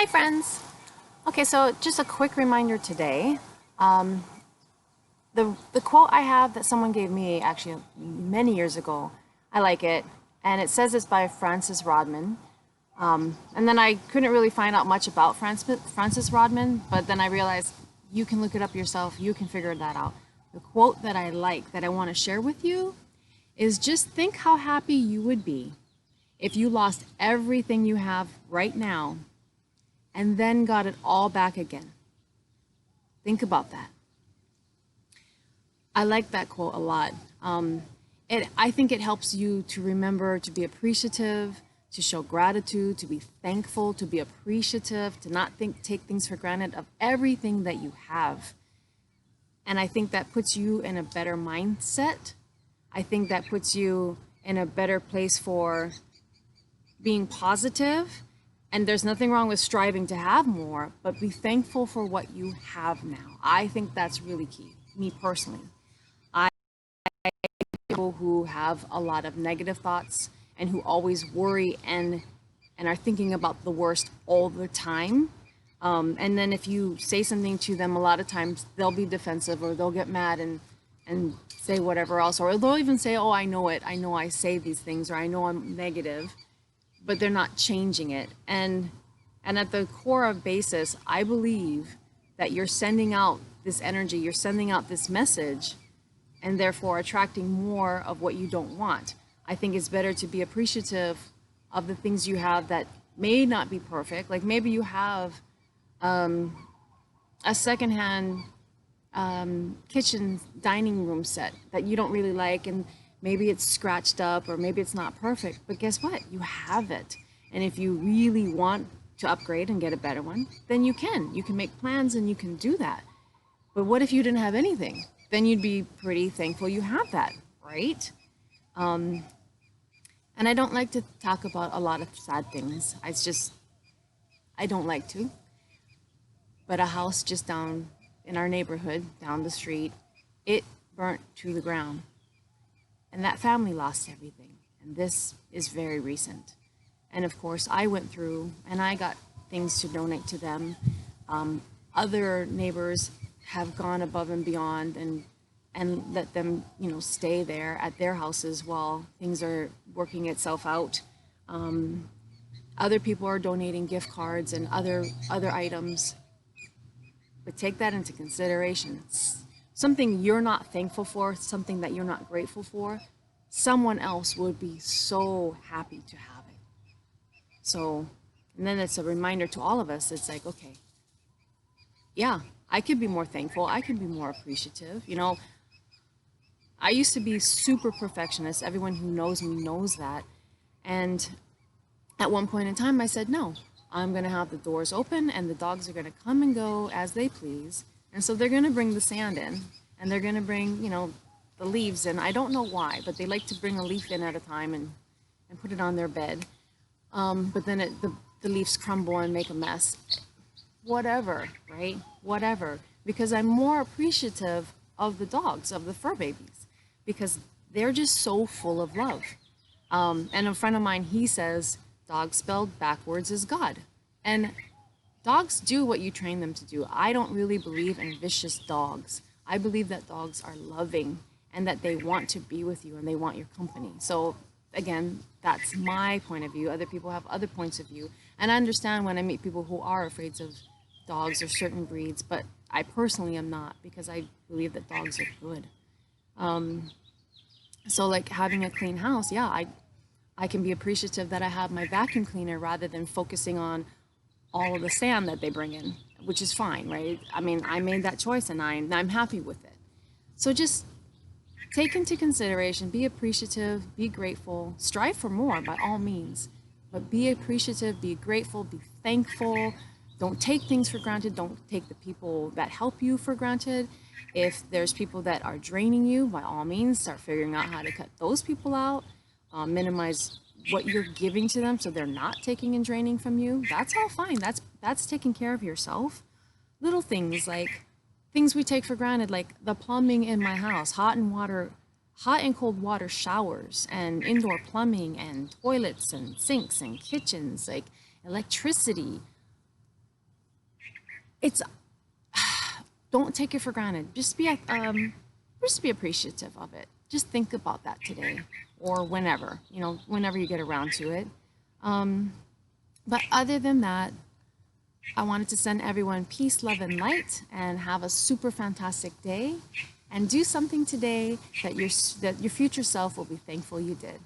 Hi friends! Okay, so just a quick reminder today. Um, the quote I have that someone gave me actually many years ago, I like it, and it says it's by Francis Rodman. And then I couldn't really find out much about Francis Rodman, but then I realized you can look it up yourself, you can figure that out. The quote that I like, that I want to share with you, is just think how happy you would be if you lost everything you have right now and then got it all back again. Think about that. I like that quote a lot. I think it helps you to remember to be appreciative, to show gratitude, to be thankful, to be appreciative, to not take things for granted of everything that you have. And I think that puts you in a better mindset. I think that puts you in a better place for being positive. And there's nothing wrong with striving to have more, but be thankful for what you have now. I think that's really key, me personally. I people who have a lot of negative thoughts and who always worry and are thinking about the worst all the time. And then if you say something to them, a lot of times they'll be defensive or they'll get mad and say whatever else, or they'll even say, oh, I know it. I know I say these things, or I know I'm negative, but they're not changing it. And at the core of basis, I believe that you're sending out this energy, you're sending out this message, and therefore attracting more of what you don't want. I think it's better to be appreciative of the things you have that may not be perfect. Like maybe you have a secondhand kitchen dining room set that you don't really like, and maybe it's scratched up or maybe it's not perfect, but guess what? You have it. And if you really want to upgrade and get a better one, then you can. You can make plans and you can do that. But what if you didn't have anything? Then you'd be pretty thankful you have that, right? And I don't like to talk about a lot of sad things. I don't like to. But a house just down in our neighborhood, down the street, it burnt to the ground. And that family lost everything. And this is very recent. And of course, I went through and I got things to donate to them. Other neighbors have gone above and beyond and let them, stay there at their houses while things are working itself out. Other people are donating gift cards and other items. But take that into consideration. It's something you're not thankful for, something that you're not grateful for, someone else would be so happy to have it. So, and then it's a reminder to all of us. It's like, okay, yeah, I could be more thankful. I could be more appreciative. I used to be super perfectionist. Everyone who knows me knows that. And at one point in time, I said, no, I'm going to have the doors open and the dogs are going to come and go as they please. And so they're going to bring the sand in and they're going to bring, the leaves in. I don't know why, but they like to bring a leaf in at a time and put it on their bed. But then the leaves crumble and make a mess. Whatever, right? Whatever. Because I'm more appreciative of the dogs, of the fur babies, because they're just so full of love. And a friend of mine, he says, dog spelled backwards is God. And dogs do what you train them to do. I don't really believe in vicious dogs. I believe that dogs are loving and that they want to be with you and they want your company. So again, that's my point of view. Other people have other points of view. And I understand when I meet people who are afraid of dogs or certain breeds, but I personally am not, because I believe that dogs are good. So like having a clean house, yeah, I can be appreciative that I have my vacuum cleaner rather than focusing on all of the sand that they bring in, which is fine, right? I mean, I made that choice and I'm happy with it. So just take into consideration, be appreciative, be grateful, strive for more by all means, but be appreciative, be grateful, be thankful. Don't take things for granted. Don't take the people that help you for granted. If there's people that are draining you, by all means, start figuring out how to cut those people out. Minimize what you're giving to them so they're not taking and draining from you. That's all fine. That's taking care of yourself. Little things like things we take for granted, like the plumbing in my house, hot and cold water showers and indoor plumbing and toilets and sinks and kitchens, like electricity. it's don't take it for granted. Just be appreciative of it. Just think about that today or whenever, whenever you get around to it. But other than that, I wanted to send everyone peace, love, and light, and have a super fantastic day. And do something today that your future self will be thankful you did.